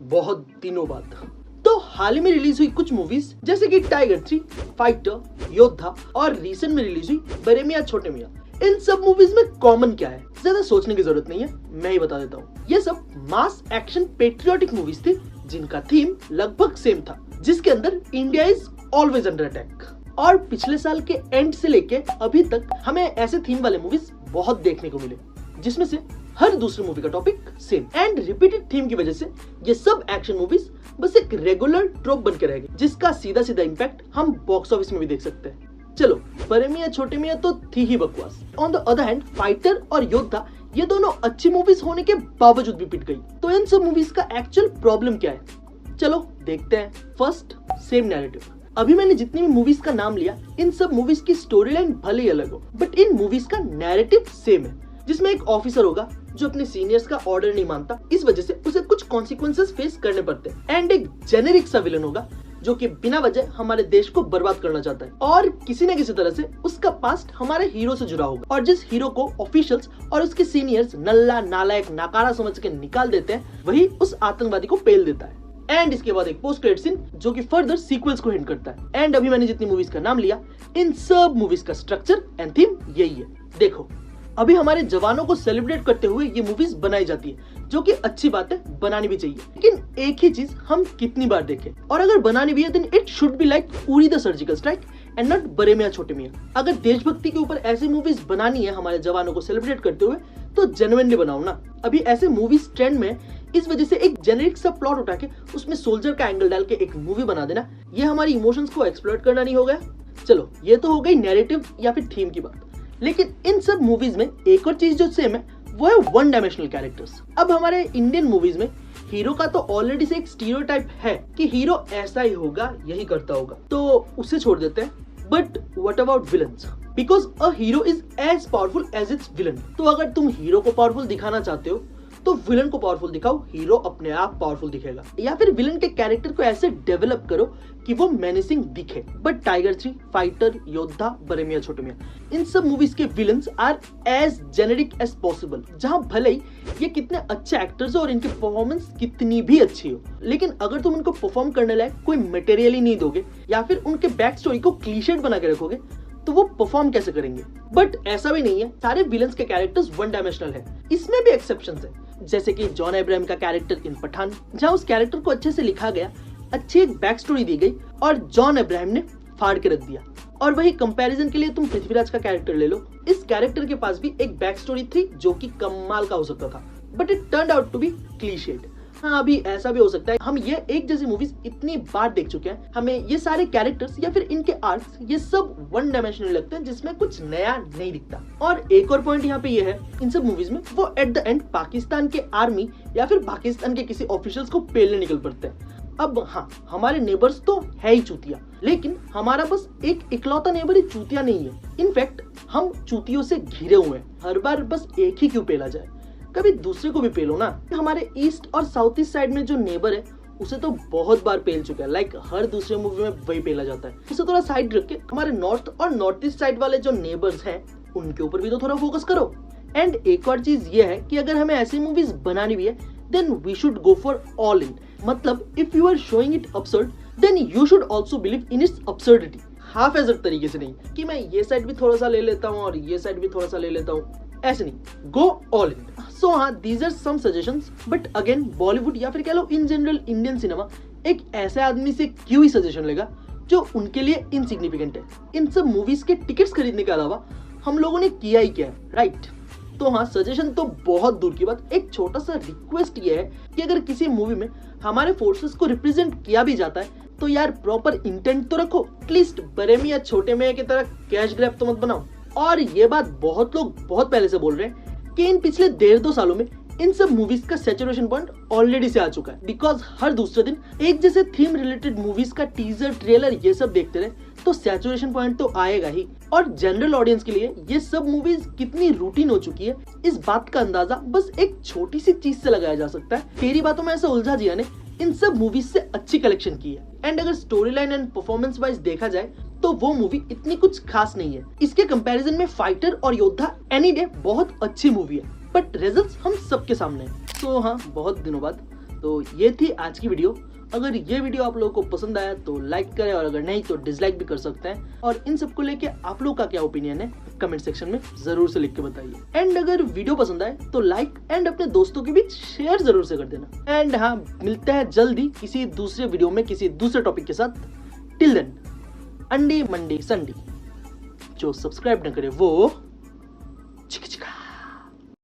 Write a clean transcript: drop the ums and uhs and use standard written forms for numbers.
बहुत दिनों बाद। तो हाल ही में रिलीज हुई कुछ मूवीज जैसे कि टाइगर 3, फाइटर, योद्धा और रिसेंट में रिलीज हुई बड़े मियां छोटे मियां। इन सब मूवीज में कॉमन क्या है, ज्यादा सोचने की जरूरत नहीं है, मैं ही बता देता हूँ। ये सब मास एक्शन पेट्रियोटिक मूवीज थी जिनका थीम लगभग सेम था, जिसके अंदर India is always under attack. और पिछले साल के एंड से लेके अभी तक हमें ऐसे थीम वाले मूवीज बहुत देखने को मिले, जिसमें से हर दूसरी मूवी का topic same and repeated theme की वजह से ये सब एक्शन मूवीज बस एक रेगुलर ट्रोप बन के रह गई, जिसका सीधा सीधा इम्पैक्ट हम बॉक्स ऑफिस में भी देख सकते हैं। चलो, बड़े मियां छोटे मियां तो थी ही बकवास। On the other hand fighter और योद्धा ये दोनों अच्छी मूवीज होने के बावजूद भी पिट गई। तो इन सब मूवीज का एक्चुअल प्रॉब्लम क्या है, चलो देखते हैं। First, same narrative. अभी मैंने जितनी भी मूवीज का नाम लिया, इन सब मूवीज की स्टोरी लाइन भले ही अलग हो, बट इन मूवीज का नैरेटिव सेम है, जिसमें एक ऑफिसर होगा जो अपने सीनियर्स का ऑर्डर नहीं मानता, इस वजह से उसे कुछ कॉन्सिक्वेंसेस फेस करने पड़ते हैं। एंड एक जेनेरिक सा विलन होगा जो कि बिना वजह हमारे देश को बर्बाद करना चाहता है, और किसी न किसी तरह से उसका पास्ट हमारे हीरो से जुड़ा होगा। और जिस हीरो को ऑफिशियल्स और उसके सीनियर्स नल्ला नालायक नाकारा समझ के निकाल देते हैं, वही उस आतंकवादी को पेल देता है। एंड इसके बाद एक पोस्ट क्रेडिट सीन जो कि फर्दर सीक्वल्स को हिंट करता है। एंड अभी मैंने जितनी मूवीज का नाम लिया, इन सब मूवीज का स्ट्रक्चर एंड थीम यही है। देखो, अभी हमारे जवानों को सेलिब्रेट करते हुए ये मूवीज बनाई जाती है, जो कि अच्छी बात है, बनानी भी चाहिए। लेकिन एक ही चीज हम कितनी बार देखें, और अगर बनानी भी है then it should be like Uri the surgical strike and not Bade Miyan छोटे मियां। अगर देशभक्ति के ऊपर ऐसी मूवीज बनानी है हमारे जवानों को सेलिब्रेट करते हुए, तो जेन्युइनली बनाओ ना। अभी ऐसे मूवीज ट्रेंड में, इस वजह से एक जेनेरिक सा प्लॉट उठा के उसमें सोल्जर का एंगल डाल के एक मूवी बना देना, ये हमारी इमोशंस को एक्सप्लॉइट करना नहीं हो गया। चलो, ये तो हो गई नैरेटिव या फिर थीम की बात। लेकिन इन सब मूवीज में एक और चीज जो सेम है वो है वन डायमेंशनल कैरेक्टर्स। अब हमारे इंडियन मूवीज में हीरो का तो ऑलरेडी से एक स्टीरियोटाइप है कि हीरो ऐसा ही होगा, यही करता होगा, तो उसे छोड़ देते हैं। But what about villains? Because a hero is as powerful as its villain. तो अगर तुम हीरो को पावरफुल दिखाना चाहते हो तो विलन को पावरफुल दिखाओ, हीरो अपने आप पावरफुल दिखेगा। या फिर विलन के कैरेक्टर को ऐसे डेवलप करो कि वो मेनेसिंग दिखे। बट टाइगर 3, फाइटर, योद्धा, बड़े मियां छोटे मियां, इन सब मूवीज के villains are as generic as possible. जहां भले ही ये कितने अच्छे एक्टर्स हो और इनकी परफॉर्मेंस कितनी भी अच्छी हो, लेकिन अगर तुम उनको परफॉर्म करने लायक कोई मटेरियल ही नहीं दोगे या फिर उनके बैक स्टोरी को क्लीशेड बना के रखोगे, तो वो परफॉर्म कैसे करेंगे? बट ऐसा भी नहीं है, सारे विलन्स के कैरेक्टर्स वन डायमेंशनल है। इसमें भी एक्सेप्शंस है, जैसे कि जॉन अब्राहम का कैरेक्टर इन पठान, जहां उस कैरेक्टर को अच्छे से लिखा गया, अच्छी एक बैक स्टोरी दी गई और जॉन अब्राहम ने फाड़ के रख दिया। और वही कंपैरिजन के लिए तुम पृथ्वीराज का कैरेक्टर ले लो, इस कैरेक्टर के पास भी एक बैक स्टोरी थी जो कि कमाल का हो सकता था, but it turned out to be cliched. हाँ, अभी ऐसा भी हो सकता है, हम ये एक जैसी मूवीज इतनी बार देख चुके हैं, हमें ये सारे कैरेक्टर्स या फिर इनके आर्क्स ये सब वन डायमेंशनल लगते हैं, जिसमें कुछ नया नहीं दिखता। और एक और पॉइंट यहाँ पे ये है, इन सब मूवीज में वो एट द एंड पाकिस्तान के आर्मी या फिर पाकिस्तान के किसी ऑफिशियल्स को पेलने निकल पड़ते हैं। अब हाँ, हमारे नेबर्स तो है ही चूतिया, लेकिन हमारा बस एक इकलौता नेबर ही चूतिया नहीं है। इनफैक्ट हम चूतियों से घिरे हुए हैं, हर बार बस एक ही क्यों पेला जाए, कभी दूसरे को भी पेलो ना। हमारे ईस्ट और साउथ ईस्ट साइड में जो नेबर है उसे तो बहुत बार पेल चुका है, लाइक हर दूसरे मूवी में वही पेला जाता है। उसे थोड़ा साइड रख के हमारे नॉर्थ और नॉर्थ ईस्ट साइड वाले जो नेबर्स हैं उनके ऊपर भी तो थोड़ा फोकस करो। एंड एक और चीज ये है कि अगर हमें ऐसी मूवीज बनानी भी है then we should go for all in. मतलब if you are showing it absurd then you should also believe in its absurdity. Haphazard तरीके से नहीं कि मैं ये साइड भी थोड़ा सा ले लेता हूँ और ये साइड भी थोड़ा सा ले लेता हूँ, ऐसे नहीं, गो ऑल इन। सो हाँ, these are some suggestions, but again Bollywood या फिर कह लो इन जनरल इंडियन सिनेमा एक ऐसे आदमी से क्यों ही सजेशन लेगा जो उनके लिए इनसिग्निफिकेंट है। इन सब मूवीज के टिकट्स खरीदने के अलावा हम लोगों ने किया ही क्या है, राइट? तो हाँ, सजेशन तो बहुत दूर की बात, एक छोटा सा रिक्वेस्ट ये है कि अगर किसी मूवी में हमारे फोर्सेस को रिप्रेजेंट किया भी जाता है तो यार प्रॉपर इंटेंट तो रखो, एटलीस्ट बड़े मियां छोटे मियां की तरह कैश ग्रैब तो मत बनाओ। और ये बात बहुत लोग बहुत पहले से बोल रहे हैं कि इन पिछले 1.5-2 सालों में इन सब मूवीज का सैचुरेशन पॉइंट ऑलरेडी से आ चुका है। बिकॉज हर दूसरे दिन एक जैसे थीम रिलेटेड मूवीज का टीजर, ट्रेलर ये सब देखते रहे तो सैचुरेशन पॉइंट तो आएगा ही। और जनरल ऑडियंस के लिए ये सब मूवीज कितनी रूटीन हो चुकी है, इस बात का अंदाजा बस एक छोटी सी चीज से लगाया जा सकता है। तेरी बातों में ऐसा उलझा जिया ने इन सब मूवीज से अच्छी कलेक्शन की है। एंड अगर story line and performance wise देखा जाए तो वो मूवी इतनी कुछ खास नहीं है। इसके कंपैरिजन में फाइटर और योद्धा एनी डे बहुत अच्छी मूवी है, बट रिजल्ट्स हम सबके सामने हैं। तो हाँ, बहुत दिनों बाद तो ये थी आज की वीडियो। अगर ये वीडियो आप लोगों को पसंद आया तो लाइक करें और अगर नहीं तो डिसलाइक भी कर सकते हैं। और इन सबको लेके आप लोगों का क्या ओपिनियन है कमेंट सेक्शन में जरूर से लिख के बताइए। एंड अगर वीडियो पसंद आए तो लाइक एंड अपने दोस्तों के बीच शेयर जरूर से कर देना। एंड हाँ, मिलते हैं जल्दी किसी दूसरे वीडियो में किसी दूसरे टॉपिक के साथ। टिल देन, अंडी मंडी संडी। जो सब्सक्राइब न करे वो